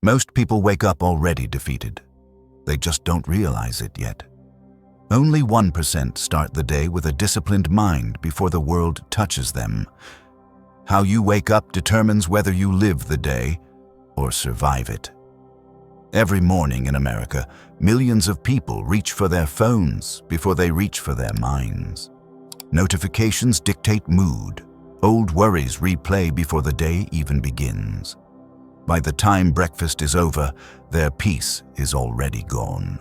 Most people wake up already defeated. They just don't realize it yet. Only 1% start the day with a disciplined mind before the world touches them. How you wake up determines whether you live the day or survive it. Every morning in America, millions of people reach for their phones before they reach for their minds. Notifications dictate mood. Old worries replay before the day even begins. By the time breakfast is over, their peace is already gone.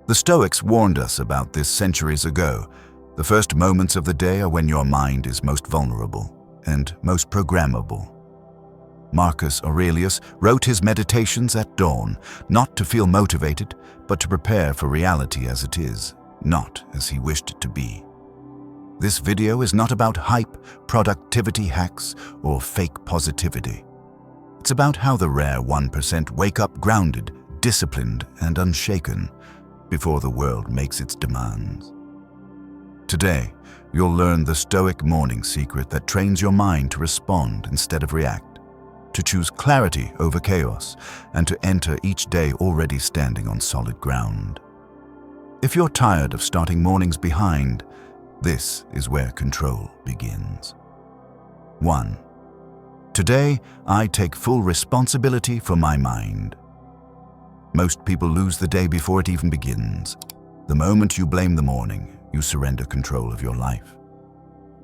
The Stoics warned us about this centuries ago. The first moments of the day are when your mind is most vulnerable and most programmable. Marcus Aurelius wrote his meditations at dawn, not to feel motivated, but to prepare for reality as it is, not as he wished it to be. This video is not about hype, productivity hacks, or fake positivity. It's about how the rare 1% wake up grounded, disciplined, and unshaken before the world makes its demands. Today, you'll learn the Stoic morning secret that trains your mind to respond instead of react, to choose clarity over chaos, and to enter each day already standing on solid ground. If you're tired of starting mornings behind, this is where control begins. 1. Today, I take full responsibility for my mind. Most people lose the day before it even begins. The moment you blame the morning, you surrender control of your life.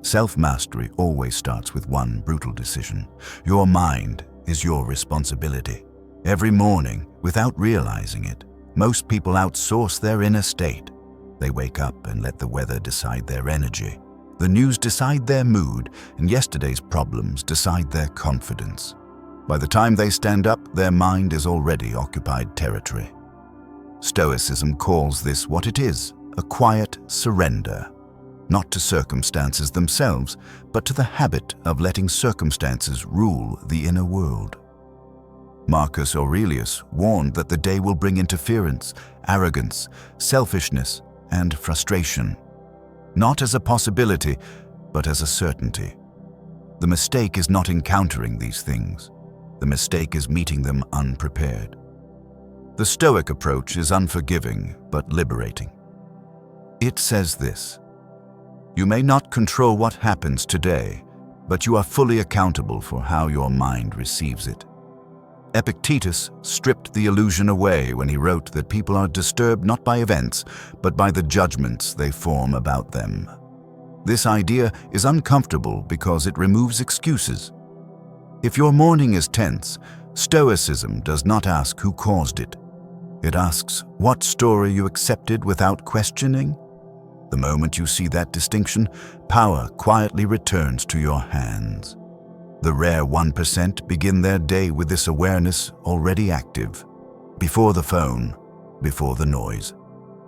Self-mastery always starts with one brutal decision. Your mind is your responsibility. Every morning, without realizing it, most people outsource their inner state. They wake up and let the weather decide their energy. The news decide their mood, and yesterday's problems decide their confidence. By the time they stand up, their mind is already occupied territory. Stoicism calls this what it is, a quiet surrender, not to circumstances themselves, but to the habit of letting circumstances rule the inner world. Marcus Aurelius warned that the day will bring interference, arrogance, selfishness, and frustration, not as a possibility, but as a certainty. The mistake is not encountering these things. The mistake is meeting them unprepared. The Stoic approach is unforgiving, but liberating. It says this: you may not control what happens today, but you are fully accountable for how your mind receives it. Epictetus stripped the illusion away when he wrote that people are disturbed not by events, but by the judgments they form about them. This idea is uncomfortable because it removes excuses. If your morning is tense, Stoicism does not ask who caused it. It asks what story you accepted without questioning. The moment you see that distinction, power quietly returns to your hands. The rare 1% begin their day with this awareness already active, before the phone, before the noise,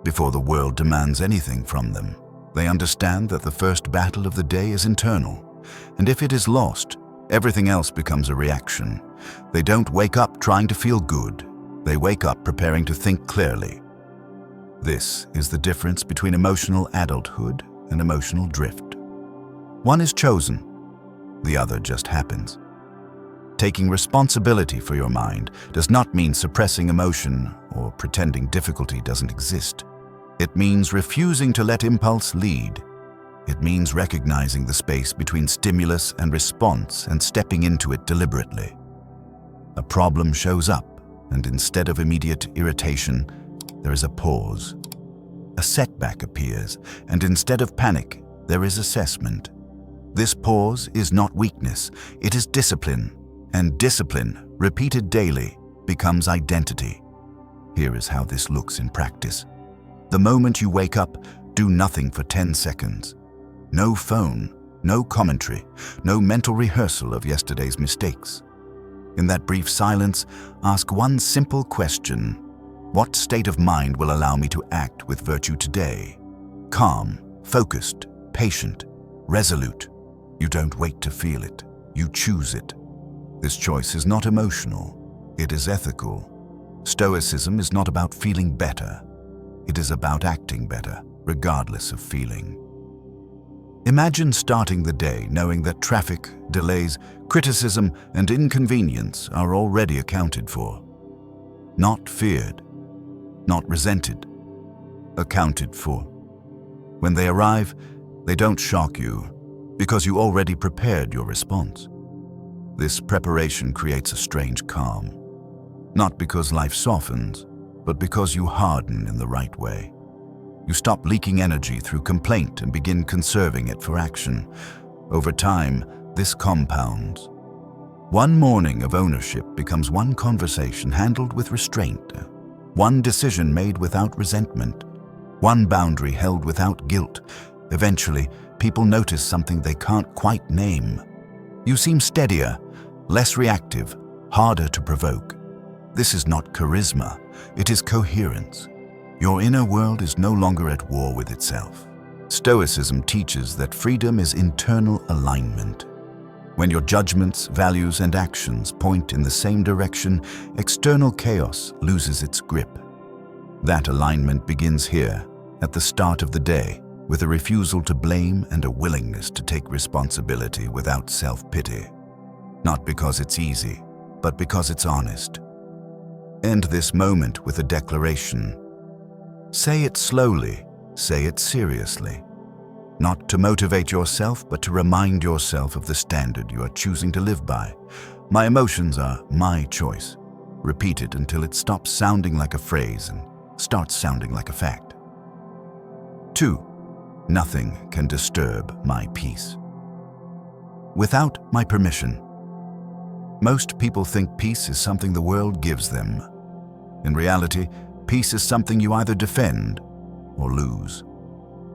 before the world demands anything from them. They understand that the first battle of the day is internal, and if it is lost, everything else becomes a reaction. They don't wake up trying to feel good. They wake up preparing to think clearly. This is the difference between emotional adulthood and emotional drift. One is chosen. The other just happens. Taking responsibility for your mind does not mean suppressing emotion or pretending difficulty doesn't exist. It means refusing to let impulse lead. It means recognizing the space between stimulus and response and stepping into it deliberately. A problem shows up, and instead of immediate irritation, there is a pause. A setback appears, and instead of panic, there is assessment. This pause is not weakness, it is discipline, and discipline, repeated daily, becomes identity. Here is how this looks in practice. The moment you wake up, do nothing for 10 seconds. No phone, no commentary, no mental rehearsal of yesterday's mistakes. In that brief silence, ask one simple question: what state of mind will allow me to act with virtue today? Calm, focused, patient, resolute. You don't wait to feel it, you choose it. This choice is not emotional, it is ethical. Stoicism is not about feeling better. It is about acting better, regardless of feeling. Imagine starting the day knowing that traffic, delays, criticism, and inconvenience are already accounted for. Not feared, not resented, accounted for. When they arrive, they don't shock you because you already prepared your response. This preparation creates a strange calm, not because life softens, but because you harden in the right way. You stop leaking energy through complaint and begin conserving it for action. Over time, this compounds. One morning of ownership becomes one conversation handled with restraint, one decision made without resentment, one boundary held without guilt. Eventually, people notice something they can't quite name. You seem steadier, less reactive, harder to provoke. This is not charisma, it is coherence. Your inner world is no longer at war with itself. Stoicism teaches that freedom is internal alignment. When your judgments, values, and actions point in the same direction, external chaos loses its grip. That alignment begins here, at the start of the day, with a refusal to blame and a willingness to take responsibility without self-pity. Not because it's easy, but because it's honest. End this moment with a declaration. Say it slowly, say it seriously. Not to motivate yourself, but to remind yourself of the standard you are choosing to live by. My emotions are my choice. Repeat it until it stops sounding like a phrase and starts sounding like a fact. 2. Nothing can disturb my peace. Without my permission. Most people think peace is something the world gives them. In reality, peace is something you either defend or lose.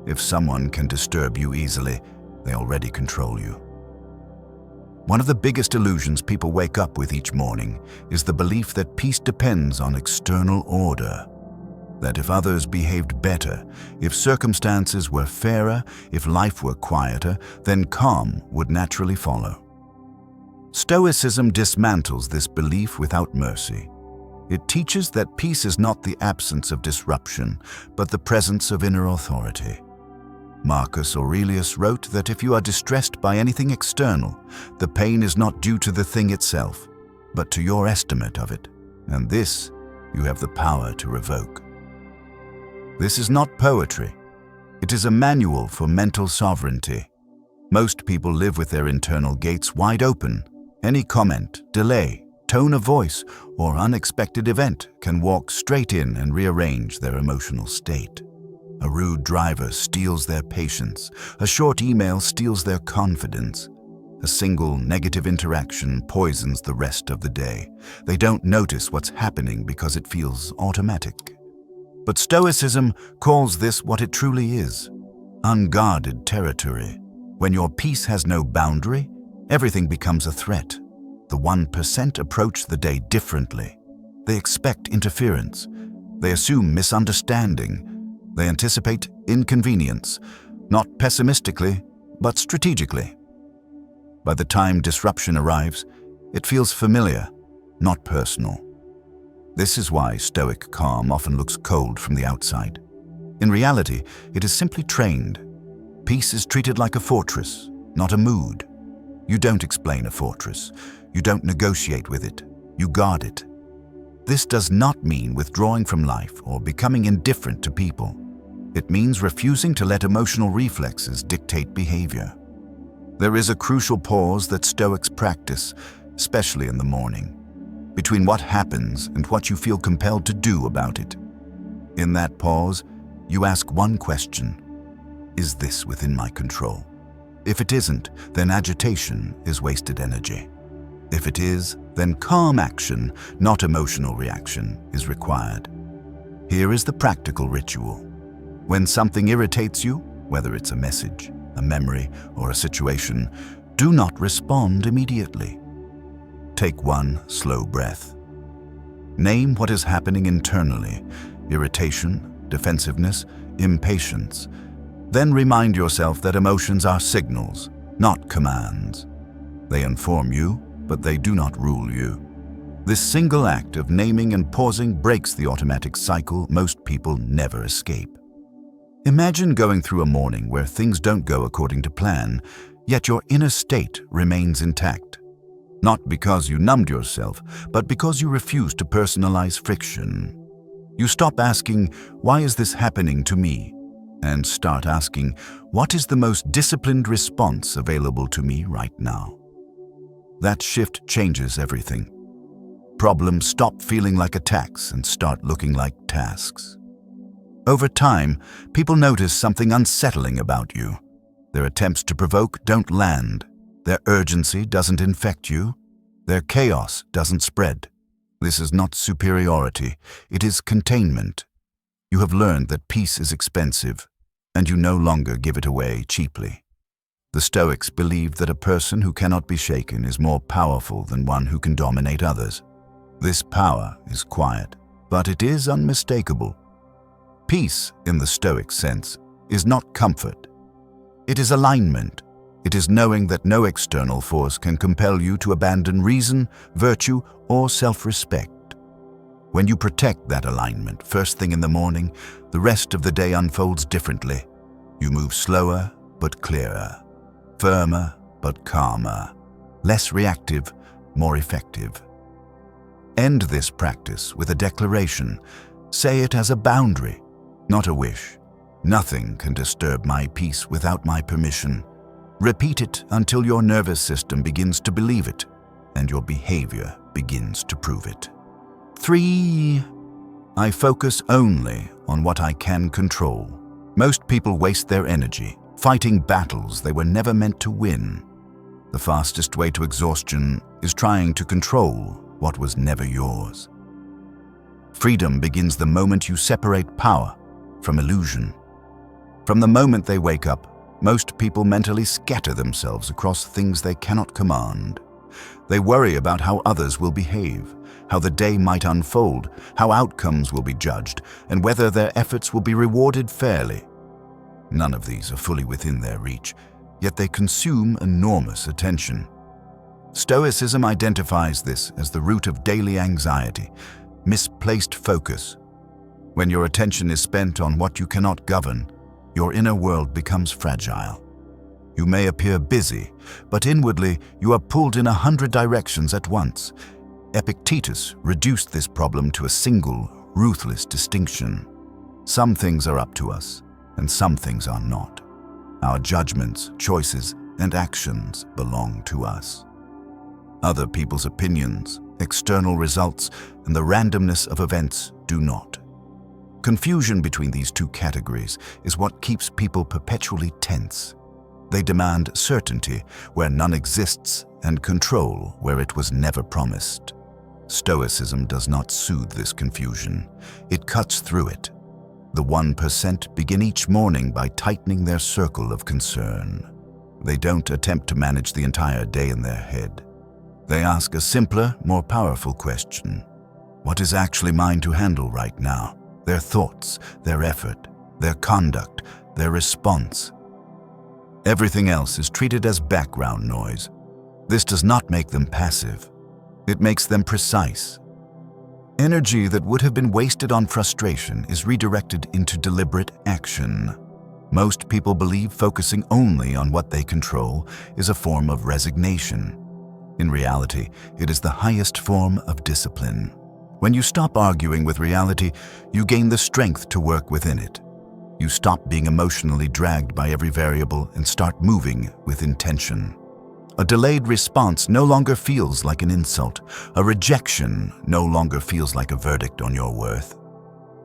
If someone can disturb you easily, they already control you. One of the biggest illusions people wake up with each morning is the belief that peace depends on external order. That if others behaved better, if circumstances were fairer, if life were quieter, then calm would naturally follow. Stoicism dismantles this belief without mercy. It teaches that peace is not the absence of disruption, but the presence of inner authority. Marcus Aurelius wrote that if you are distressed by anything external, the pain is not due to the thing itself, but to your estimate of it, and this you have the power to revoke. This is not poetry. It is a manual for mental sovereignty. Most people live with their internal gates wide open. Any comment, delay, tone of voice, or unexpected event can walk straight in and rearrange their emotional state. A rude driver steals their patience. A short email steals their confidence. A single negative interaction poisons the rest of the day. They don't notice what's happening because it feels automatic. But Stoicism calls this what it truly is: unguarded territory. When your peace has no boundary, everything becomes a threat. The 1% approach the day differently. They expect interference. They assume misunderstanding. They anticipate inconvenience, not pessimistically, but strategically. By the time disruption arrives, it feels familiar, not personal. This is why Stoic calm often looks cold from the outside. In reality, it is simply trained. Peace is treated like a fortress, not a mood. You don't explain a fortress. You don't negotiate with it. You guard it. This does not mean withdrawing from life or becoming indifferent to people. It means refusing to let emotional reflexes dictate behavior. There is a crucial pause that Stoics practice, especially in the morning, between what happens and what you feel compelled to do about it. In that pause, you ask one question: is this within my control? If it isn't, then agitation is wasted energy. If it is, then calm action, not emotional reaction, is required. Here is the practical ritual. When something irritates you, whether it's a message, a memory, or a situation, do not respond immediately. Take one slow breath. Name what is happening internally: irritation, defensiveness, impatience. Then remind yourself that emotions are signals, not commands. They inform you, but they do not rule you. This single act of naming and pausing breaks the automatic cycle most people never escape. Imagine going through a morning where things don't go according to plan, yet your inner state remains intact. Not because you numbed yourself, but because you refuse to personalize friction. You stop asking, "Why is this happening to me?" and start asking, "What is the most disciplined response available to me right now?" That shift changes everything. Problems stop feeling like attacks and start looking like tasks. Over time, people notice something unsettling about you. Their attempts to provoke don't land. Their urgency doesn't infect you. Their chaos doesn't spread. This is not superiority. It is containment. You have learned that peace is expensive, and you no longer give it away cheaply. The Stoics believed that a person who cannot be shaken is more powerful than one who can dominate others. This power is quiet, but it is unmistakable. Peace, in the Stoic sense, is not comfort. It is alignment. It is knowing that no external force can compel you to abandon reason, virtue, or self-respect. When you protect that alignment first thing in the morning, the rest of the day unfolds differently. You move slower but clearer, firmer but calmer, less reactive, more effective. End this practice with a declaration. Say it as a boundary, not a wish. Nothing can disturb my peace without my permission. Repeat it until your nervous system begins to believe it and your behavior begins to prove it. 3. I focus only on what I can control. Most people waste their energy fighting battles they were never meant to win. The fastest way to exhaustion is trying to control what was never yours. Freedom begins the moment you separate power from illusion. From the moment they wake up, most people mentally scatter themselves across things they cannot command. They worry about how others will behave, how the day might unfold, how outcomes will be judged, and whether their efforts will be rewarded fairly. None of these are fully within their reach, yet they consume enormous attention. Stoicism identifies this as the root of daily anxiety, misplaced focus. When your attention is spent on what you cannot govern, your inner world becomes fragile. You may appear busy, but inwardly you are pulled in 100 directions at once. Epictetus reduced this problem to a single, ruthless distinction. Some things are up to us, and some things are not. Our judgments, choices, and actions belong to us. Other people's opinions, external results, and the randomness of events do not. Confusion between these two categories is what keeps people perpetually tense. They demand certainty where none exists and control where it was never promised. Stoicism does not soothe this confusion. It cuts through it. The 1% begin each morning by tightening their circle of concern. They don't attempt to manage the entire day in their head. They ask a simpler, more powerful question. What is actually mine to handle right now? Their thoughts, their effort, their conduct, their response. Everything else is treated as background noise. This does not make them passive. It makes them precise. Energy that would have been wasted on frustration is redirected into deliberate action. Most people believe focusing only on what they control is a form of resignation. In reality, it is the highest form of discipline. When you stop arguing with reality, you gain the strength to work within it. You stop being emotionally dragged by every variable and start moving with intention. A delayed response no longer feels like an insult. A rejection no longer feels like a verdict on your worth.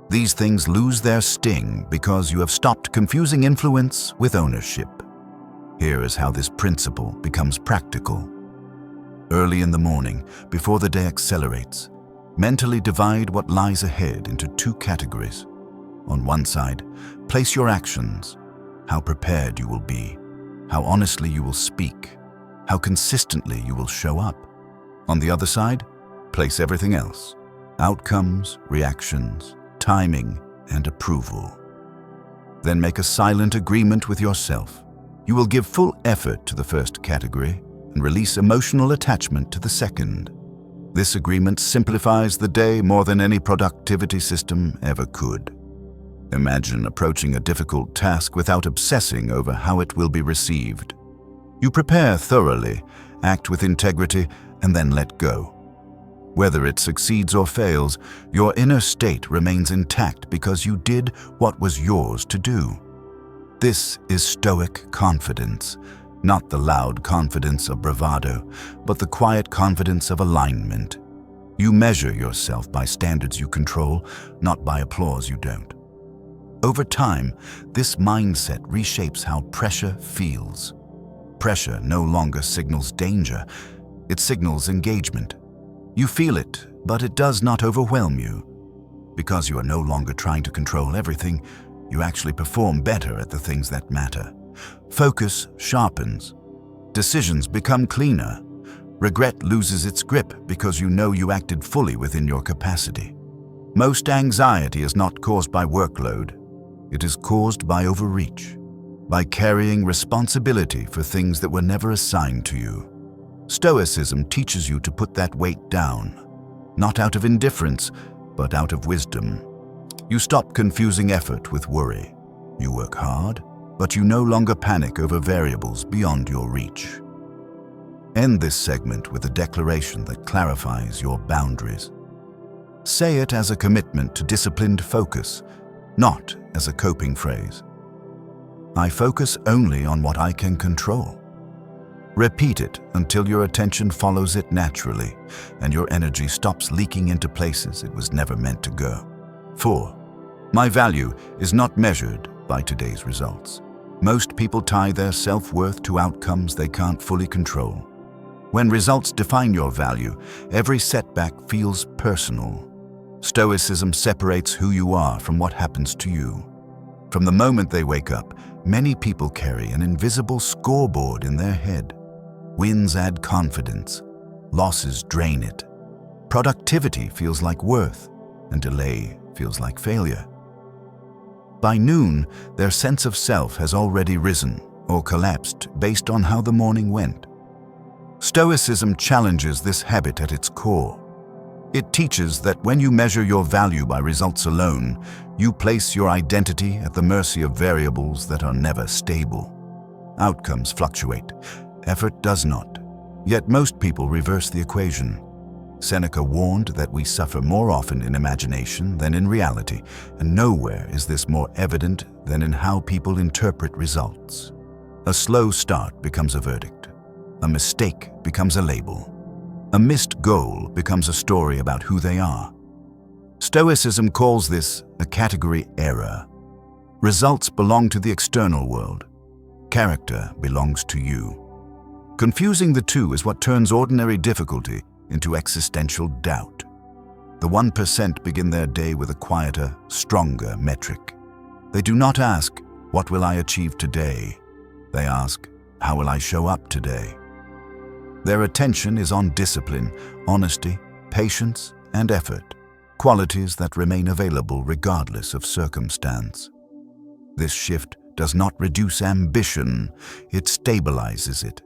These things lose their sting because you have stopped confusing influence with ownership. Here is how this principle becomes practical. Early in the morning, before the day accelerates, mentally divide what lies ahead into two categories. On one side, place your actions, how prepared you will be, how honestly you will speak, how consistently you will show up. On the other side, place everything else, outcomes, reactions, timing, and approval. Then make a silent agreement with yourself. You will give full effort to the first category and release emotional attachment to the second. This agreement simplifies the day more than any productivity system ever could. Imagine approaching a difficult task without obsessing over how it will be received. You prepare thoroughly, act with integrity, and then let go. Whether it succeeds or fails, your inner state remains intact because you did what was yours to do. This is Stoic confidence, not the loud confidence of bravado, but the quiet confidence of alignment. You measure yourself by standards you control, not by applause you don't. Over time, this mindset reshapes how pressure feels. Pressure no longer signals danger, it signals engagement. You feel it, but it does not overwhelm you. Because you are no longer trying to control everything, you actually perform better at the things that matter. Focus sharpens. Decisions become cleaner. Regret loses its grip because you know you acted fully within your capacity. Most anxiety is not caused by workload. It is caused by overreach, by carrying responsibility for things that were never assigned to you. Stoicism teaches you to put that weight down, not out of indifference, but out of wisdom. You stop confusing effort with worry. You work hard, but you no longer panic over variables beyond your reach. End this segment with a declaration that clarifies your boundaries. Say it as a commitment to disciplined focus, not as a coping phrase. I focus only on what I can control. Repeat it until your attention follows it naturally and your energy stops leaking into places it was never meant to go. 4. My value is not measured by today's results. Most people tie their self-worth to outcomes they can't fully control. When results define your value, every setback feels personal. Stoicism separates who you are from what happens to you. From the moment they wake up, many people carry an invisible scoreboard in their head. Wins add confidence, losses drain it. Productivity feels like worth, and delay feels like failure. By noon, their sense of self has already risen or collapsed based on how the morning went. Stoicism challenges this habit at its core. It teaches that when you measure your value by results alone, you place your identity at the mercy of variables that are never stable. Outcomes fluctuate. Effort does not. Yet most people reverse the equation. Seneca warned that we suffer more often in imagination than in reality, and nowhere is this more evident than in how people interpret results. A slow start becomes a verdict. A mistake becomes a label. A missed goal becomes a story about who they are. Stoicism calls this a category error. Results belong to the external world. Character belongs to you. Confusing the two is what turns ordinary difficulty into existential doubt. The 1% begin their day with a quieter, stronger metric. They do not ask, "What will I achieve today?" They ask, "How will I show up today?" Their attention is on discipline, honesty, patience, and effort, qualities that remain available regardless of circumstance. This shift does not reduce ambition, it stabilizes it.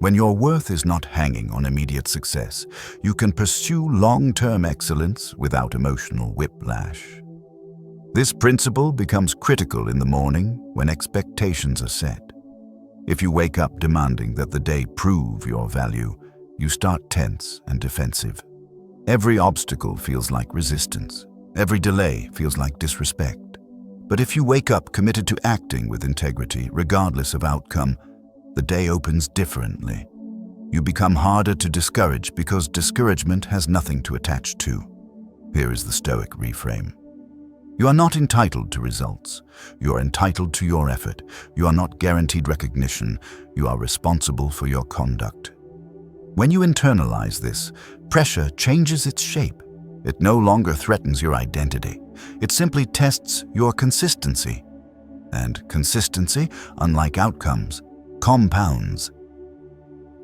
When your worth is not hanging on immediate success, you can pursue long-term excellence without emotional whiplash. This principle becomes critical in the morning when expectations are set. If you wake up demanding that the day prove your value, you start tense and defensive. Every obstacle feels like resistance. Every delay feels like disrespect. But if you wake up committed to acting with integrity, regardless of outcome, the day opens differently. You become harder to discourage because discouragement has nothing to attach to. Here is the Stoic reframe. You are not entitled to results. You are entitled to your effort. You are not guaranteed recognition. You are responsible for your conduct. When you internalize this, pressure changes its shape. It no longer threatens your identity. It simply tests your consistency. And consistency, unlike outcomes, compounds.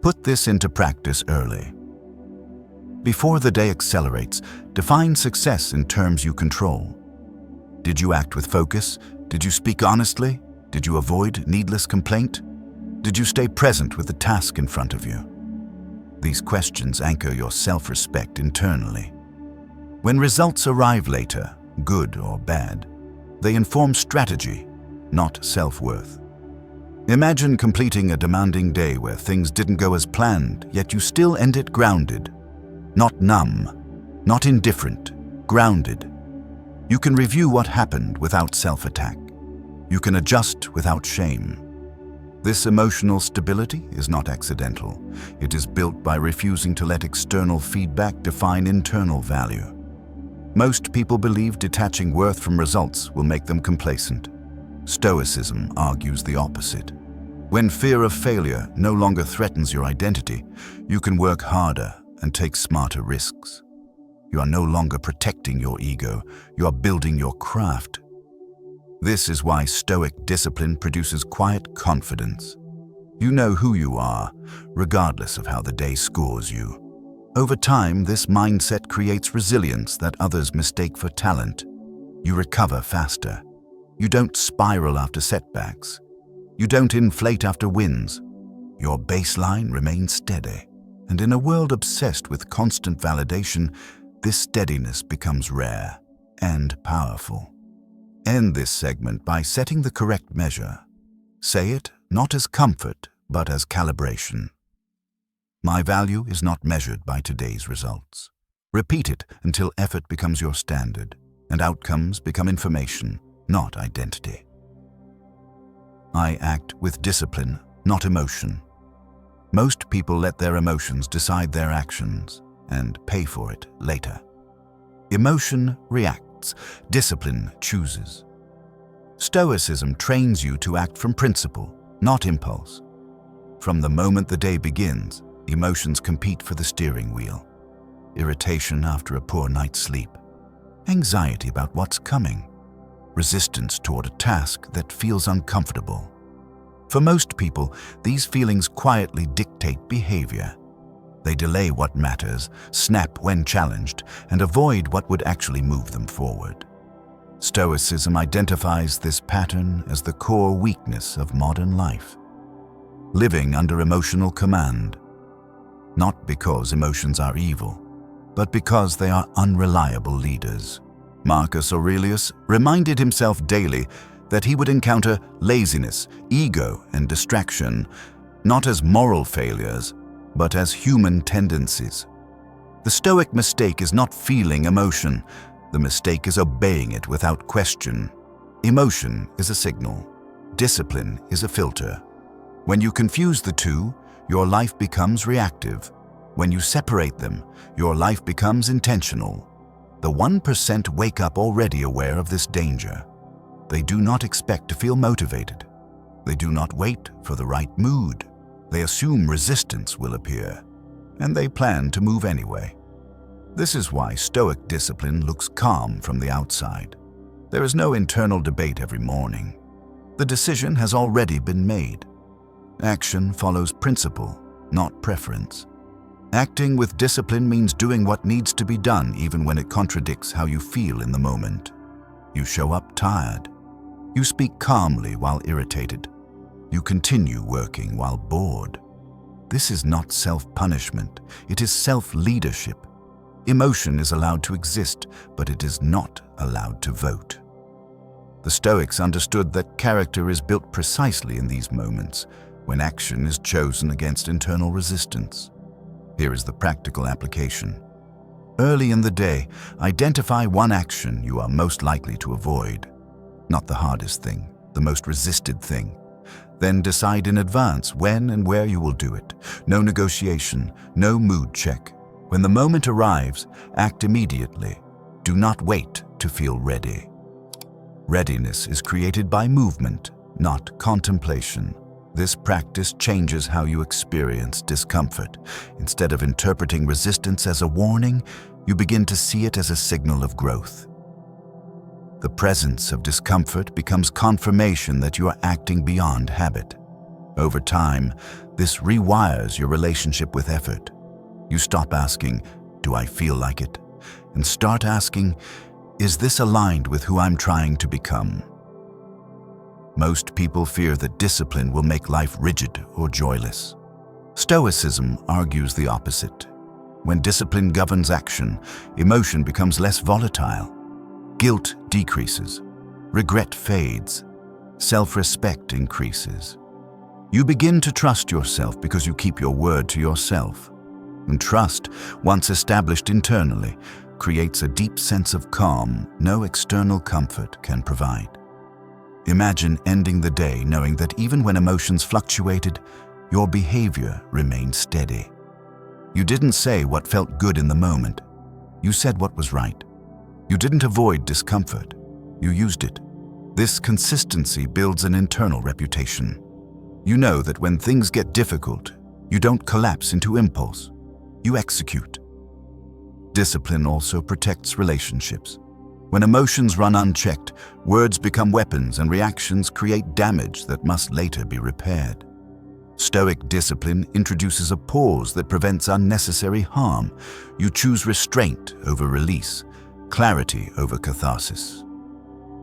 Put this into practice early. Before the day accelerates, define success in terms you control. Did you act with focus? Did you speak honestly? Did you avoid needless complaint? Did you stay present with the task in front of you? These questions anchor your self-respect internally. When results arrive later, good or bad, They inform strategy, not self-worth. Imagine completing a demanding day where things didn't go as planned, yet you still end it grounded. Not numb, not indifferent, grounded. You can review what happened without self-attack. You can adjust without shame. This emotional stability is not accidental. It is built by refusing to let external feedback define internal value. Most people believe detaching worth from results will make them complacent. Stoicism argues the opposite. When fear of failure no longer threatens your identity, you can work harder and take smarter risks. You are no longer protecting your ego, you are building your craft. This is why Stoic discipline produces quiet confidence. You know who you are, regardless of how the day scores you. Over time, this mindset creates resilience that others mistake for talent. You recover faster. You don't spiral after setbacks. You don't inflate after wins. Your baseline remains steady. And in a world obsessed with constant validation, this steadiness becomes rare and powerful. End this segment by setting the correct measure. Say it not as comfort, but as calibration. My value is not measured by today's results. Repeat it until effort becomes your standard, and outcomes become information, not identity. I act with discipline, not emotion. Most people let their emotions decide their actions and pay for it later. Emotion reacts. Discipline chooses. Stoicism trains you to act from principle, not impulse. From the moment the day begins, emotions compete for the steering wheel. Irritation after a poor night's sleep, anxiety about what's coming, resistance toward a task that feels uncomfortable. For most people, these feelings quietly dictate behavior. They delay what matters, snap when challenged, and avoid what would actually move them forward. Stoicism identifies this pattern as the core weakness of modern life. Living under emotional command, not because emotions are evil, but because they are unreliable leaders. Marcus Aurelius reminded himself daily that he would encounter laziness, ego, and distraction, not as moral failures, but as human tendencies. The Stoic mistake is not feeling emotion. The mistake is obeying it without question. Emotion is a signal. Discipline is a filter. When you confuse the two, your life becomes reactive. When you separate them, your life becomes intentional. The 1% wake up already aware of this danger. They do not expect to feel motivated. They do not wait for the right mood. They assume resistance will appear, and they plan to move anyway. This is why Stoic discipline looks calm from the outside. There is no internal debate every morning. The decision has already been made. Action follows principle, not preference. Acting with discipline means doing what needs to be done even when it contradicts how you feel in the moment. You show up tired. You speak calmly while irritated. You continue working while bored. This is not self-punishment, it is self-leadership. Emotion is allowed to exist, but it is not allowed to vote. The Stoics understood that character is built precisely in these moments, when action is chosen against internal resistance. Here is the practical application. Early in the day, identify one action you are most likely to avoid. Not the hardest thing, the most resisted thing. Then decide in advance when and where you will do it. No negotiation, no mood check. When the moment arrives, act immediately. Do not wait to feel ready. Readiness is created by movement, not contemplation. This practice changes how you experience discomfort. Instead of interpreting resistance as a warning, you begin to see it as a signal of growth. The presence of discomfort becomes confirmation that you are acting beyond habit. Over time, this rewires your relationship with effort. You stop asking, "Do I feel like it?" and start asking, "Is this aligned with who I'm trying to become?" Most people fear that discipline will make life rigid or joyless. Stoicism argues the opposite. When discipline governs action, emotion becomes less volatile. Guilt decreases. Regret fades. Self-respect increases. You begin to trust yourself because you keep your word to yourself. And trust, once established internally, creates a deep sense of calm no external comfort can provide. Imagine ending the day knowing that even when emotions fluctuated, your behavior remained steady. You didn't say what felt good in the moment. You said what was right. You didn't avoid discomfort. You used it. This consistency builds an internal reputation. You know that when things get difficult, you don't collapse into impulse. You execute. Discipline also protects relationships. When emotions run unchecked, words become weapons and reactions create damage that must later be repaired. Stoic discipline introduces a pause that prevents unnecessary harm. You choose restraint over release, clarity over catharsis.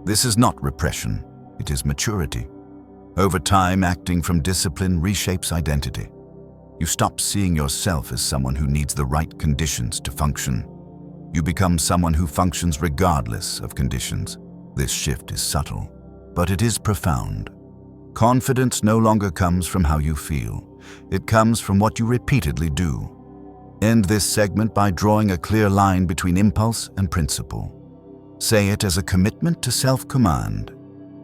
This is not repression, it is maturity. Over time, acting from discipline reshapes identity. You stop seeing yourself as someone who needs the right conditions to function. You become someone who functions regardless of conditions. This shift is subtle, but it is profound. Confidence no longer comes from how you feel. It comes from what you repeatedly do. End this segment by drawing a clear line between impulse and principle. Say it as a commitment to self-command.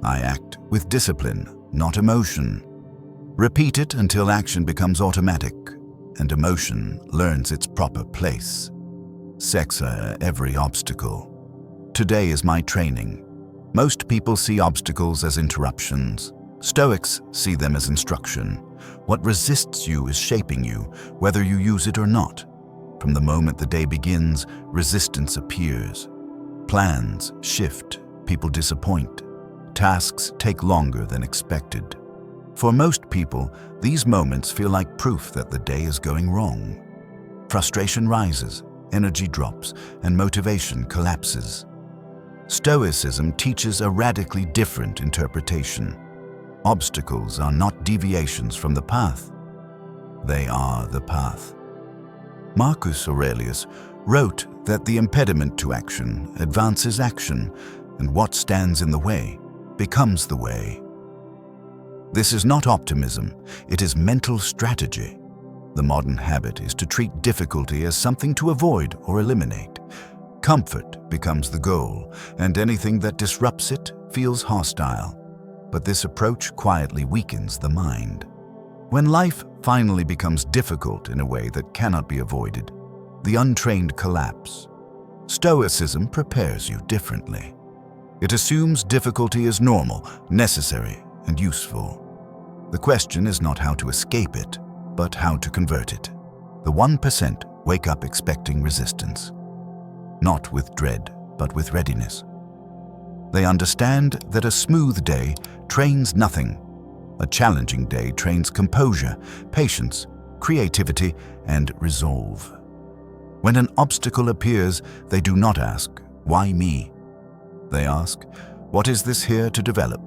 I act with discipline, not emotion. Repeat it until action becomes automatic and emotion learns its proper place. Sexa every obstacle. Today is my training. Most people see obstacles as interruptions. Stoics see them as instruction. What resists you is shaping you, whether you use it or not. From the moment the day begins, resistance appears. Plans shift, people disappoint. Tasks take longer than expected. For most people, these moments feel like proof that the day is going wrong. Frustration rises, energy drops, and motivation collapses. Stoicism teaches a radically different interpretation. Obstacles are not deviations from the path. They are the path. Marcus Aurelius wrote that the impediment to action advances action, and what stands in the way becomes the way. This is not optimism, it is mental strategy. The modern habit is to treat difficulty as something to avoid or eliminate. Comfort becomes the goal, and anything that disrupts it feels hostile. But this approach quietly weakens the mind. When life finally becomes difficult in a way that cannot be avoided, the untrained collapse. Stoicism prepares you differently. It assumes difficulty is normal, necessary, and useful. The question is not how to escape it, but how to convert it. The 1% wake up expecting resistance. Not with dread, but with readiness. They understand that a smooth day trains nothing. A challenging day trains composure, patience, creativity, and resolve. When an obstacle appears, they do not ask, "Why me?" They ask, "What is this here to develop?"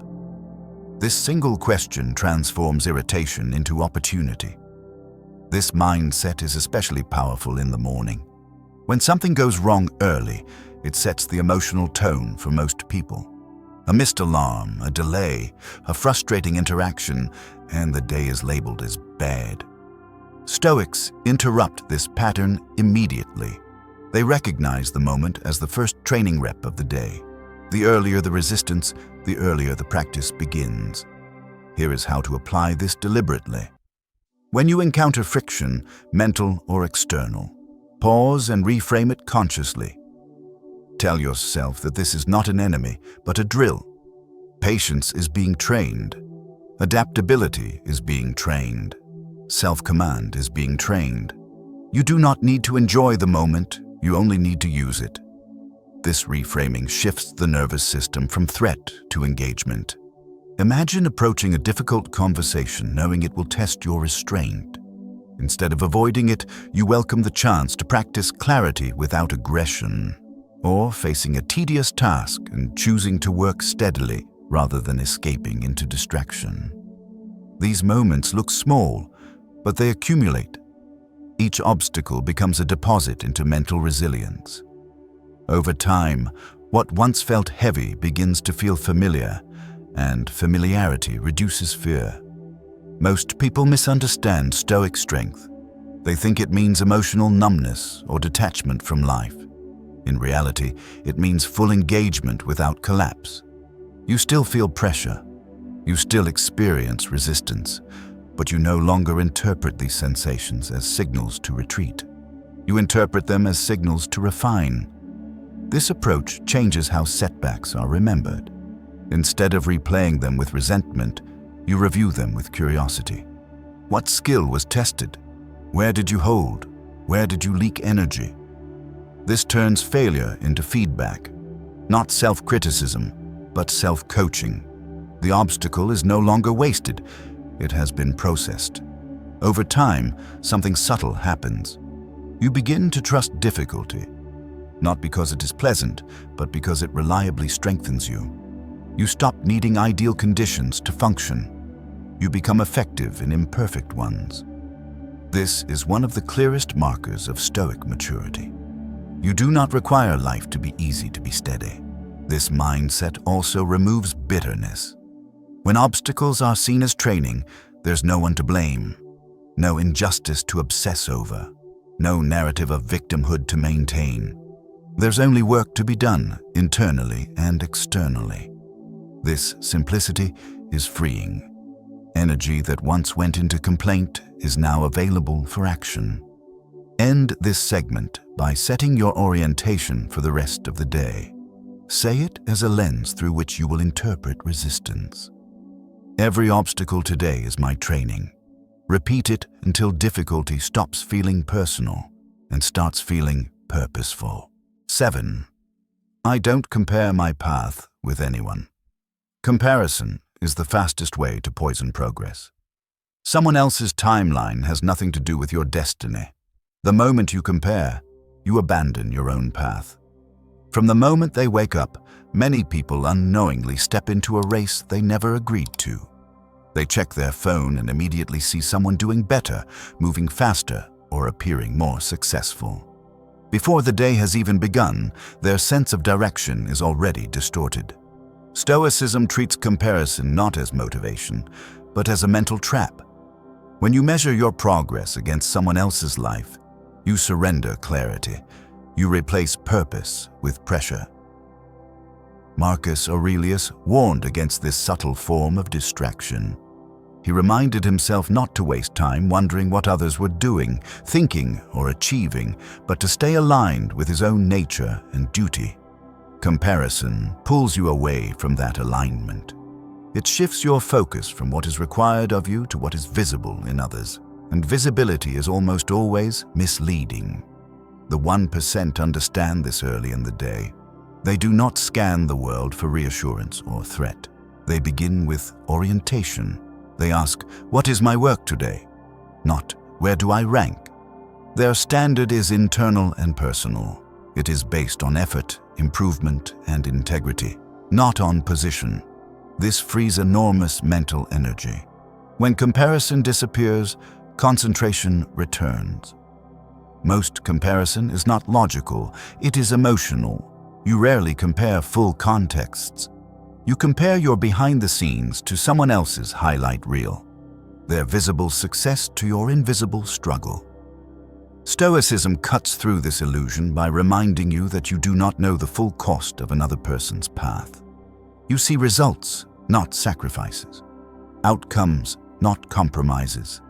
This single question transforms irritation into opportunity. This mindset is especially powerful in the morning. When something goes wrong early, it sets the emotional tone for most people. A missed alarm, a delay, a frustrating interaction, and the day is labeled as bad. Stoics interrupt this pattern immediately. They recognize the moment as the first training rep of the day. The earlier the resistance, the earlier the practice begins. Here is how to apply this deliberately. When you encounter friction, mental or external, pause and reframe it consciously. Tell yourself that this is not an enemy, but a drill. Patience is being trained. Adaptability is being trained. Self-command is being trained. You do not need to enjoy the moment, you only need to use it. This reframing shifts the nervous system from threat to engagement. Imagine approaching a difficult conversation knowing it will test your restraint. Instead of avoiding it, you welcome the chance to practice clarity without aggression, or facing a tedious task and choosing to work steadily rather than escaping into distraction. These moments look small, but they accumulate. Each obstacle becomes a deposit into mental resilience. Over time, What once felt heavy begins to feel familiar, and familiarity reduces fear. Most people misunderstand Stoic strength. They think it means emotional numbness or detachment from life. In reality, it means full engagement without collapse. You still feel pressure. You still experience resistance, but you no longer interpret these sensations as signals to retreat. You interpret them as signals to refine. This approach changes how setbacks are remembered. Instead of replaying them with resentment, you review them with curiosity. What skill was tested? Where did you hold? Where did you leak energy? This turns failure into feedback, not self-criticism, but self-coaching. The obstacle is no longer wasted. It has been processed. Over time, something subtle happens. You begin to trust difficulty, not because it is pleasant, but because it reliably strengthens you. You stop needing ideal conditions to function. You become effective in imperfect ones. This is one of the clearest markers of Stoic maturity. You do not require life to be easy to be steady. This mindset also removes bitterness. When obstacles are seen as training, there's no one to blame, no injustice to obsess over, no narrative of victimhood to maintain. There's only work to be done, internally and externally. This simplicity is freeing. Energy that once went into complaint is now available for action. End this segment by setting your orientation for the rest of the day. Say it as a lens through which you will interpret resistance. Every obstacle today is my training. Repeat it until difficulty stops feeling personal and starts feeling purposeful. 7. I don't compare my path with anyone. Comparison is the fastest way to poison progress. Someone else's timeline has nothing to do with your destiny. The moment you compare, you abandon your own path. From the moment they wake up, many people unknowingly step into a race they never agreed to. They check their phone and immediately see someone doing better, moving faster, or appearing more successful. Before the day has even begun, their sense of direction is already distorted. Stoicism treats comparison not as motivation, but as a mental trap. When you measure your progress against someone else's life, you surrender clarity. You replace purpose with pressure. Marcus Aurelius warned against this subtle form of distraction. He reminded himself not to waste time wondering what others were doing, thinking, or achieving, but to stay aligned with his own nature and duty. Comparison pulls you away from that alignment. It shifts your focus from what is required of you to what is visible in others, and visibility is almost always misleading. The 1% understand this early in the day. They do not scan the world for reassurance or threat. They begin with orientation. They ask, "What is my work today?" Not, "Where do I rank?" Their standard is internal and personal. It is based on effort, improvement, and integrity, not on position. This frees enormous mental energy. When comparison disappears, concentration returns. Most comparison is not logical, it is emotional. You rarely compare full contexts. You compare your behind the scenes to someone else's highlight reel, their visible success to your invisible struggle. Stoicism cuts through this illusion by reminding you that you do not know the full cost of another person's path. You see results, not sacrifices. Outcomes, not compromises.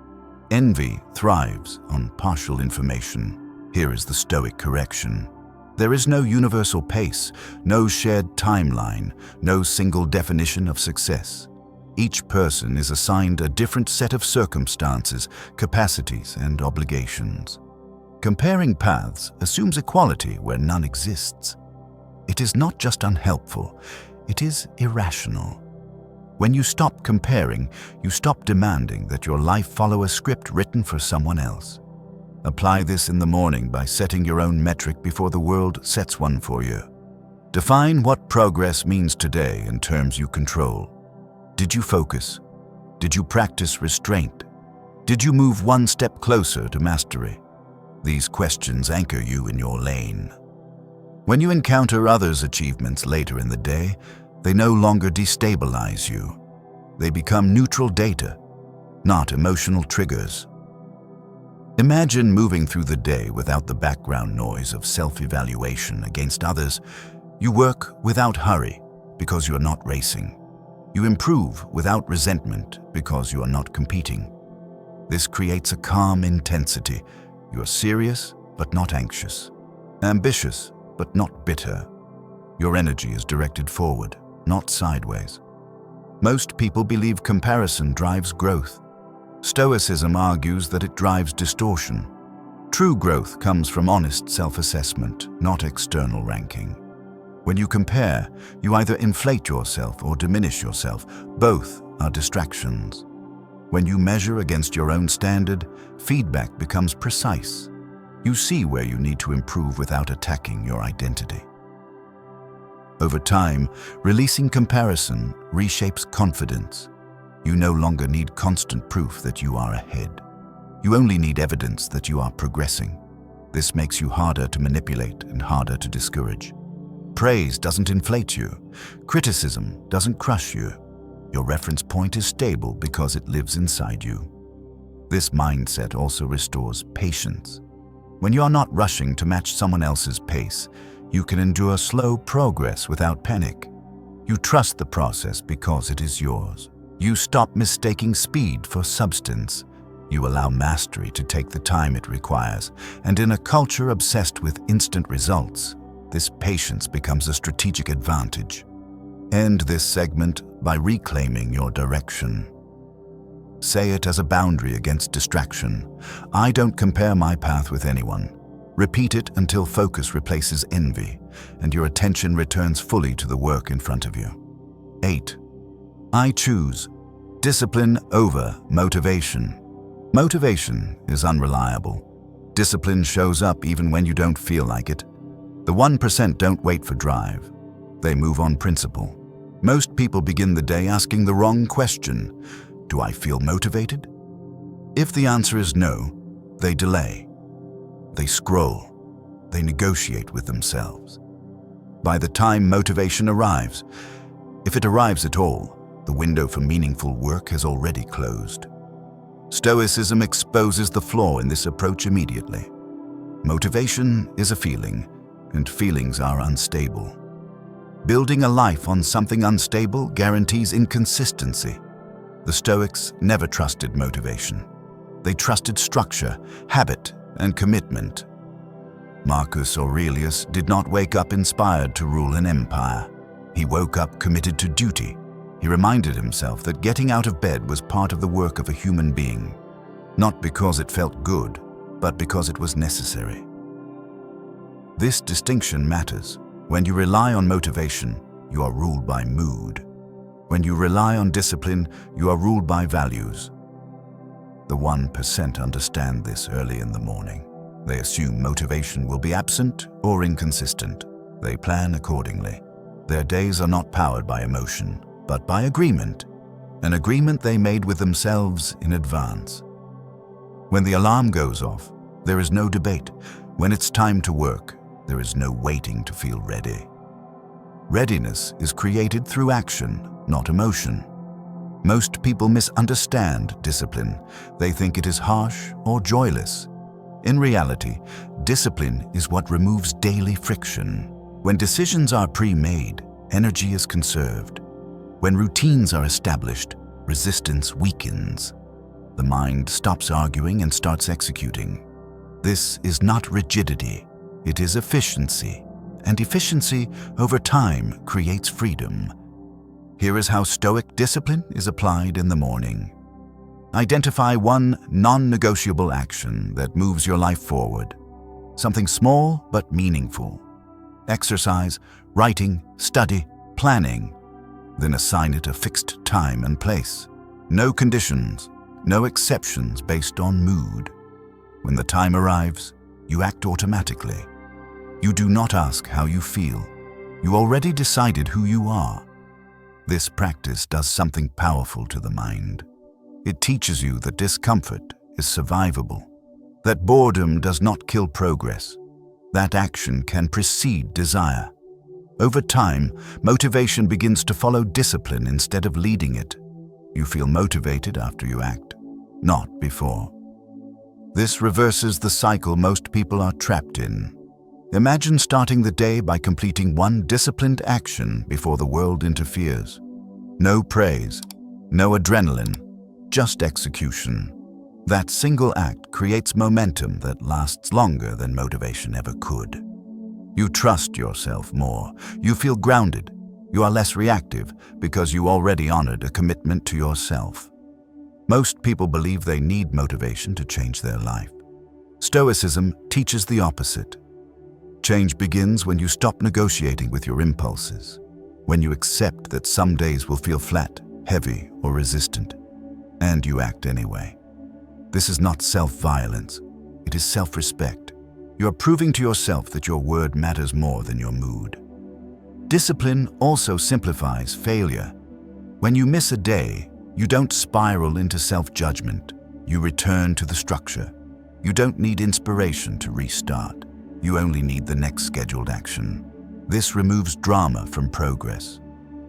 Envy thrives on partial information. Here is the Stoic correction. There is no universal pace, no shared timeline, no single definition of success. Each person is assigned a different set of circumstances, capacities, and obligations. Comparing paths assumes equality where none exists. It is not just unhelpful, it is irrational. When you stop comparing, you stop demanding that your life follow a script written for someone else. Apply this in the morning by setting your own metric before the world sets one for you. Define what progress means today in terms you control. Did you focus? Did you practice restraint? Did you move one step closer to mastery? These questions anchor you in your lane. When you encounter others' achievements later in the day, they no longer destabilize you. They become neutral data, not emotional triggers. Imagine moving through the day without the background noise of self-evaluation against others. You work without hurry because you are not racing. You improve without resentment because you are not competing. This creates a calm intensity. You are serious but not anxious, ambitious but not bitter. Your energy is directed forward, not sideways. Most people believe comparison drives growth. Stoicism argues that it drives distortion. True growth comes from honest self-assessment, not external ranking. When you compare, you either inflate yourself or diminish yourself. Both are distractions. When you measure against your own standard, feedback becomes precise. You see where you need to improve without attacking your identity. Over time, releasing comparison reshapes confidence. You no longer need constant proof that you are ahead. You only need evidence that you are progressing. This makes you harder to manipulate and harder to discourage. Praise doesn't inflate you. Criticism doesn't crush you. Your reference point is stable because it lives inside you. This mindset also restores patience. When you are not rushing to match someone else's pace, you can endure slow progress without panic. You trust the process because it is yours. You stop mistaking speed for substance. You allow mastery to take the time it requires. And in a culture obsessed with instant results, this patience becomes a strategic advantage. End this segment by reclaiming your direction. Say it as a boundary against distraction. I don't compare my path with anyone. Repeat it until focus replaces envy and your attention returns fully to the work in front of you. 8. I choose discipline over motivation. Motivation is unreliable. Discipline shows up even when you don't feel like it. The 1% don't wait for drive. They move on principle. Most people begin the day asking the wrong question. Do I feel motivated? If the answer is no, they delay. They scroll. They negotiate with themselves. By the time motivation arrives, if it arrives at all, the window for meaningful work has already closed. Stoicism exposes the flaw in this approach immediately. Motivation is a feeling, and feelings are unstable. Building a life on something unstable guarantees inconsistency. The Stoics never trusted motivation. They trusted structure, habit, and commitment. Marcus Aurelius did not wake up inspired to rule an empire. He woke up committed to duty. He reminded himself that getting out of bed was part of the work of a human being, not because it felt good, but because it was necessary. This distinction matters. When you rely on motivation, you are ruled by mood. When you rely on discipline, you are ruled by values. The 1% understand this early in the morning. They assume motivation will be absent or inconsistent. They plan accordingly. Their days are not powered by emotion, but by agreement, an agreement they made with themselves in advance. When the alarm goes off, there is no debate. When it's time to work, there is no waiting to feel ready. Readiness is created through action, not emotion. Most people misunderstand discipline. They think it is harsh or joyless. In reality, discipline is what removes daily friction. When decisions are pre-made, energy is conserved. When routines are established, resistance weakens. The mind stops arguing and starts executing. This is not rigidity, it is efficiency. And efficiency over time creates freedom. Here is how Stoic discipline is applied in the morning. Identify one non-negotiable action that moves your life forward. Something small but meaningful. Exercise, writing, study, planning. Then assign it a fixed time and place. No conditions, no exceptions based on mood. When the time arrives, you act automatically. You do not ask how you feel. You already decided who you are. This practice does something powerful to the mind. It teaches you that discomfort is survivable, that boredom does not kill progress, That action can precede desire. Over time, motivation begins to follow discipline instead of leading it. You feel motivated after you act, not before. This reverses the cycle most people are trapped in. Imagine starting the day by completing one disciplined action before the world interferes. No praise, no adrenaline, just execution. That single act creates momentum that lasts longer than motivation ever could. You trust yourself more. You feel grounded. You are less reactive because you already honored a commitment to yourself. Most people believe they need motivation to change their life. Stoicism teaches the opposite. Change begins when you stop negotiating with your impulses, when you accept that some days will feel flat, heavy, or resistant, and you act anyway. This is not self-violence. It is self-respect. You are proving to yourself that your word matters more than your mood. Discipline also simplifies failure. When you miss a day, you don't spiral into self-judgment. You return to the structure. You don't need inspiration to restart. You only need the next scheduled action. This removes drama from progress.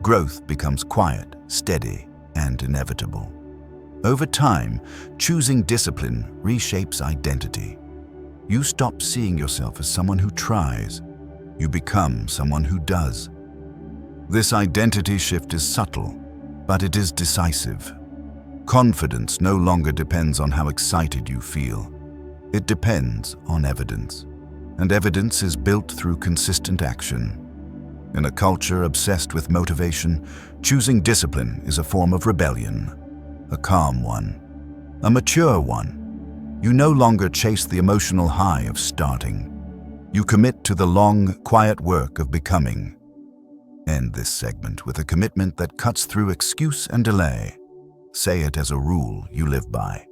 Growth becomes quiet, steady, and inevitable. Over time, choosing discipline reshapes identity. You stop seeing yourself as someone who tries. You become someone who does. This identity shift is subtle, but it is decisive. Confidence no longer depends on how excited you feel. It depends on evidence. And evidence is built through consistent action. In a culture obsessed with motivation, choosing discipline is a form of rebellion, a calm one, a mature one. You no longer chase the emotional high of starting. You commit to the long, quiet work of becoming. End this segment with a commitment that cuts through excuse and delay. Say it as a rule you live by.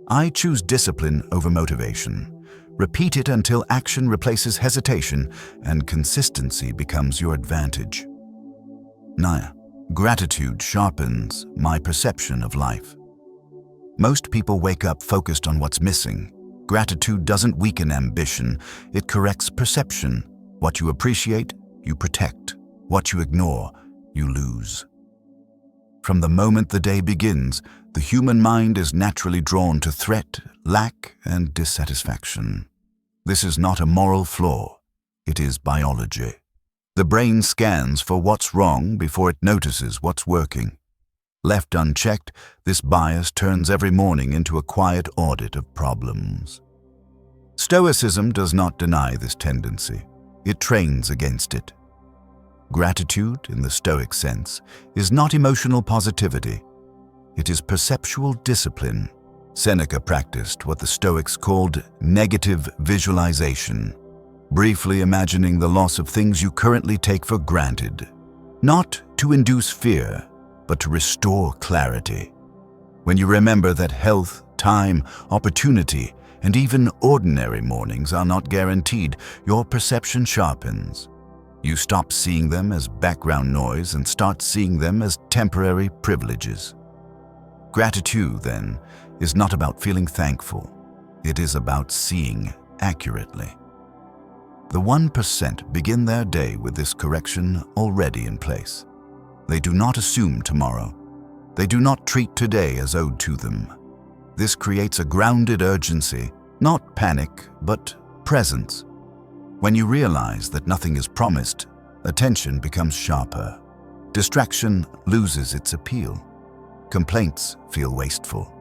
I choose discipline over motivation. Repeat it until action replaces hesitation and consistency becomes your advantage. 9. Gratitude sharpens my perception of life. Most people wake up focused on what's missing. Gratitude doesn't weaken ambition, it corrects perception. What you appreciate, you protect. What you ignore, you lose. From the moment the day begins, the human mind is naturally drawn to threat, lack, and dissatisfaction. This is not a moral flaw, it is biology. The brain scans for what's wrong before it notices what's working. Left unchecked, this bias turns every morning into a quiet audit of problems. Stoicism does not deny this tendency. It trains against it. Gratitude, in the Stoic sense, is not emotional positivity. It is perceptual discipline. Seneca practiced what the Stoics called negative visualization, briefly imagining the loss of things you currently take for granted, not to induce fear, but to restore clarity. When you remember that health, time, opportunity, and even ordinary mornings are not guaranteed, your perception sharpens. You stop seeing them as background noise and start seeing them as temporary privileges. Gratitude, then, is not about feeling thankful. It is about seeing accurately. The 1% begin their day with this correction already in place. They do not assume tomorrow. They do not treat today as owed to them. This creates a grounded urgency, not panic, but presence. When you realize that nothing is promised, attention becomes sharper. Distraction loses its appeal. Complaints feel wasteful.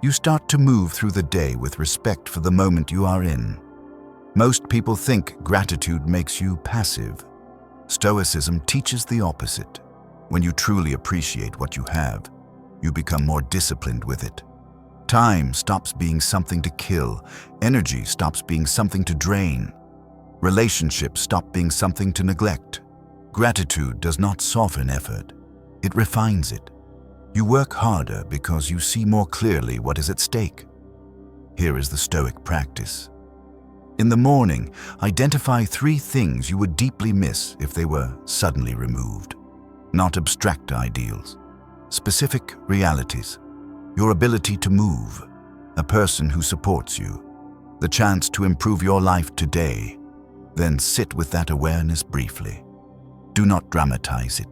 You start to move through the day with respect for the moment you are in. Most people think gratitude makes you passive. Stoicism teaches the opposite. When you truly appreciate what you have, you become more disciplined with it. Time stops being something to kill. Energy stops being something to drain. Relationships stop being something to neglect. Gratitude does not soften effort. It refines it. You work harder because you see more clearly what is at stake. Here is the Stoic practice. In the morning, identify 3 things you would deeply miss if they were suddenly removed. Not abstract ideals, specific realities. Your ability to move, a person who supports you, the chance to improve your life today. Then sit with that awareness briefly. Do not dramatize it.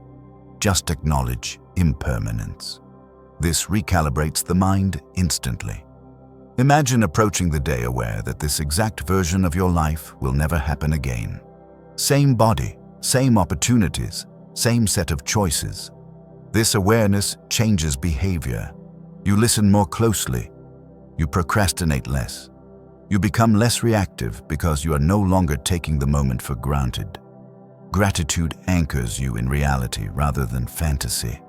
Just acknowledge impermanence. This recalibrates the mind instantly. Imagine approaching the day aware that this exact version of your life will never happen again. Same body, same opportunities, same set of choices. This awareness changes behavior. You listen more closely. You procrastinate less. You become less reactive because you are no longer taking the moment for granted. Gratitude anchors you in reality rather than fantasy.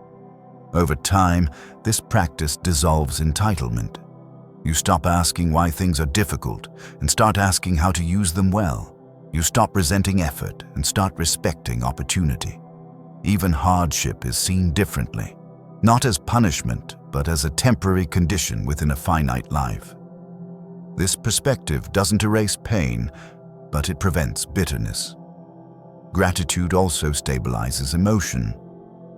Over time, this practice dissolves entitlement. You stop asking why things are difficult and start asking how to use them well. You stop resenting effort and start respecting opportunity. Even hardship is seen differently, not as punishment, but as a temporary condition within a finite life. This perspective doesn't erase pain, but it prevents bitterness. Gratitude also stabilizes emotion.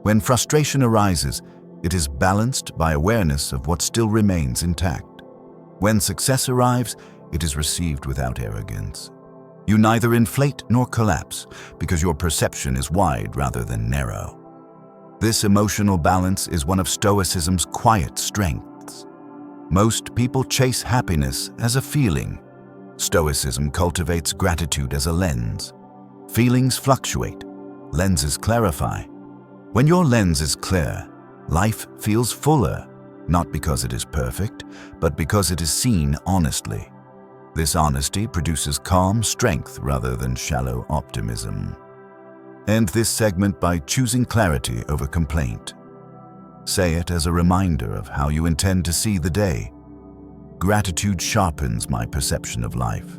When frustration arises, it is balanced by awareness of what still remains intact. When success arrives, it is received without arrogance. You neither inflate nor collapse because your perception is wide rather than narrow. This emotional balance is one of Stoicism's quiet strengths. Most people chase happiness as a feeling. Stoicism cultivates gratitude as a lens. Feelings fluctuate. Lenses clarify. When your lens is clear, life feels fuller, not because it is perfect, but because it is seen honestly. This honesty produces calm strength rather than shallow optimism. End this segment by choosing clarity over complaint. Say it as a reminder of how you intend to see the day. Gratitude sharpens my perception of life.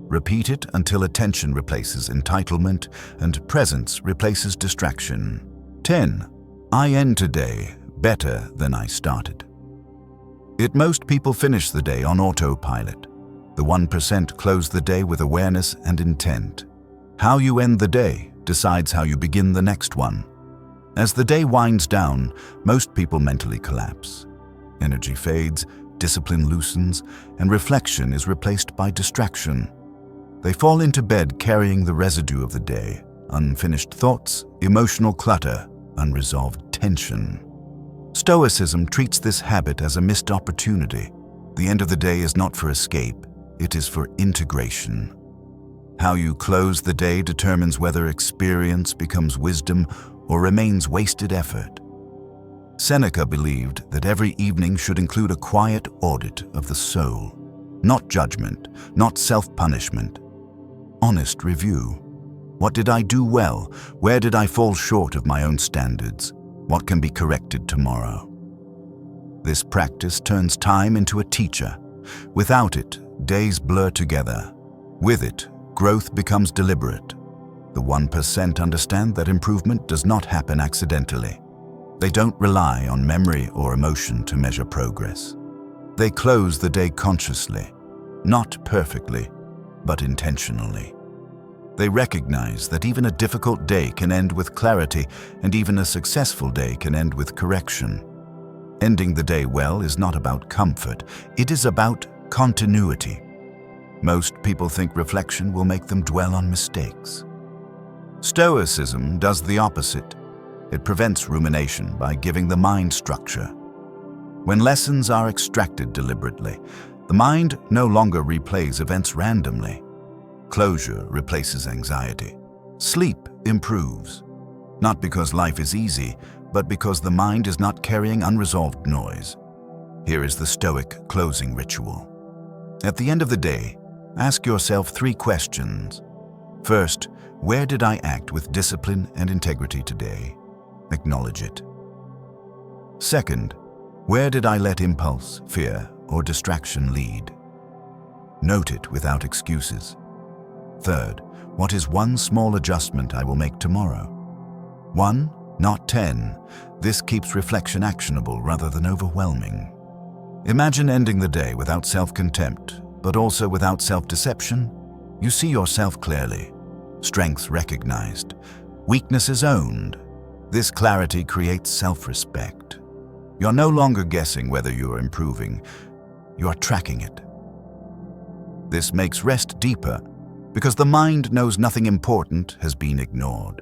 Repeat it until attention replaces entitlement and presence replaces distraction. 10. I end today better than I started. Most people finish the day on autopilot. The 1% close the day with awareness and intent. How you end the day decides how you begin the next one. As the day winds down, most people mentally collapse. Energy fades, discipline loosens, and reflection is replaced by distraction. They fall into bed carrying the residue of the day, unfinished thoughts, emotional clutter, unresolved tension. Stoicism treats this habit as a missed opportunity. The end of the day is not for escape, it is for integration. How you close the day determines whether experience becomes wisdom or remains wasted effort. Seneca believed that every evening should include a quiet audit of the soul. Not judgment, not self-punishment. Honest review. What did I do well? Where did I fall short of my own standards? What can be corrected tomorrow? This practice turns time into a teacher. Without it, days blur together. With it, growth becomes deliberate. The 1% understand that improvement does not happen accidentally. They don't rely on memory or emotion to measure progress. They close the day consciously, not perfectly, but intentionally. They recognize that even a difficult day can end with clarity, and even a successful day can end with correction. Ending the day well is not about comfort, it is about continuity. Most people think reflection will make them dwell on mistakes. Stoicism does the opposite. It prevents rumination by giving the mind structure. When lessons are extracted deliberately, the mind no longer replays events randomly. Closure replaces anxiety. Sleep improves. Not because life is easy, but because the mind is not carrying unresolved noise. Here is the Stoic closing ritual. At the end of the day, ask yourself 3 questions. First, where did I act with discipline and integrity today? Acknowledge it. Second, where did I let impulse, fear, or distraction lead? Note it without excuses. Third, what is one small adjustment I will make tomorrow? 1, not 10. This keeps reflection actionable rather than overwhelming. Imagine ending the day without self-contempt, but also without self-deception. You see yourself clearly. Strengths recognized. Weaknesses owned. This clarity creates self-respect. You're no longer guessing whether you are improving. You are tracking it. This makes rest deeper because the mind knows nothing important has been ignored.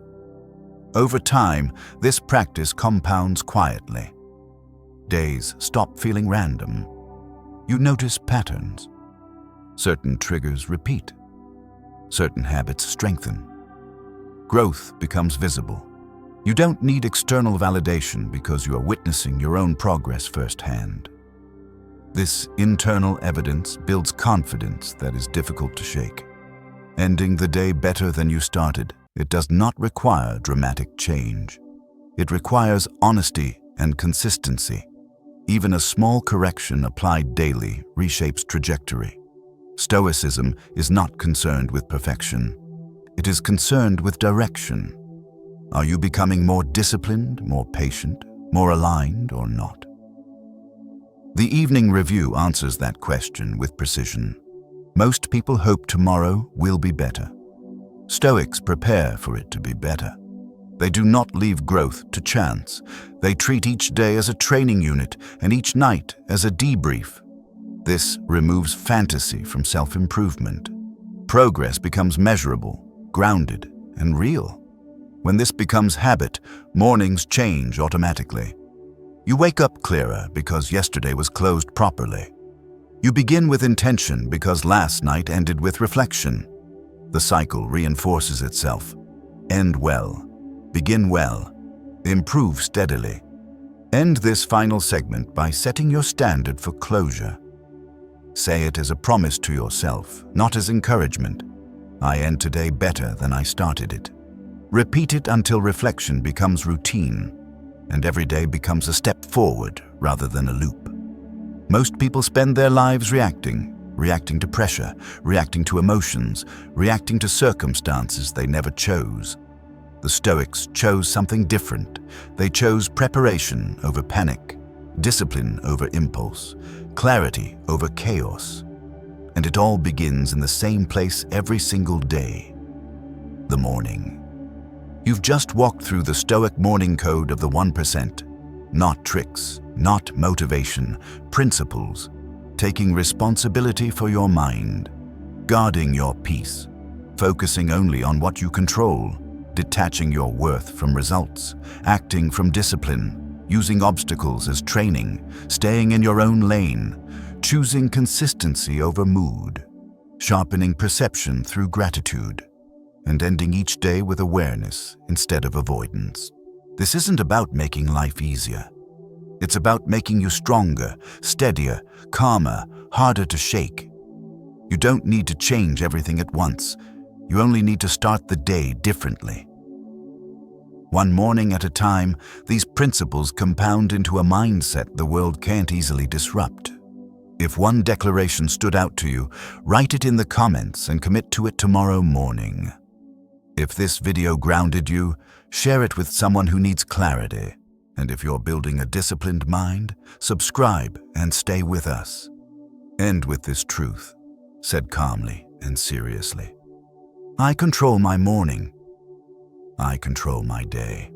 Over time, this practice compounds quietly. Days stop feeling random. You notice patterns. Certain triggers repeat. Certain habits strengthen. Growth becomes visible. You don't need external validation because you are witnessing your own progress firsthand. This internal evidence builds confidence that is difficult to shake. Ending the day better than you started, it does not require dramatic change. It requires honesty and consistency. Even a small correction applied daily reshapes trajectory. Stoicism is not concerned with perfection. It is concerned with direction. Are you becoming more disciplined, more patient, more aligned, or not? The evening review answers that question with precision. Most people hope tomorrow will be better. Stoics prepare for it to be better. They do not leave growth to chance. They treat each day as a training unit and each night as a debrief. This removes fantasy from self-improvement. Progress becomes measurable, grounded, and real. When this becomes habit, mornings change automatically. You wake up clearer because yesterday was closed properly. You begin with intention because last night ended with reflection. The cycle reinforces itself. End well, begin well, improve steadily. End this final segment by setting your standard for closure. Say it as a promise to yourself, not as encouragement. I end today better than I started it. Repeat it until reflection becomes routine, and every day becomes a step forward rather than a loop. Most people spend their lives reacting to pressure, reacting to emotions, reacting to circumstances they never chose. The Stoics chose something different. They chose preparation over panic, discipline over impulse, clarity over chaos. And it all begins in the same place every single day: the morning. You've just walked through the Stoic morning code of the 1%. Not tricks, not motivation, principles. Taking responsibility for your mind, guarding your peace, focusing only on what you control, detaching your worth from results, acting from discipline, using obstacles as training, staying in your own lane, choosing consistency over mood, sharpening perception through gratitude, and ending each day with awareness instead of avoidance. This isn't about making life easier. It's about making you stronger, steadier, calmer, harder to shake. You don't need to change everything at once. You only need to start the day differently. One morning at a time, these principles compound into a mindset the world can't easily disrupt. If one declaration stood out to you, write it in the comments and commit to it tomorrow morning. If this video grounded you, share it with someone who needs clarity. And if you're building a disciplined mind, subscribe and stay with us. End with this truth, said calmly and seriously. I control my morning. I control my day.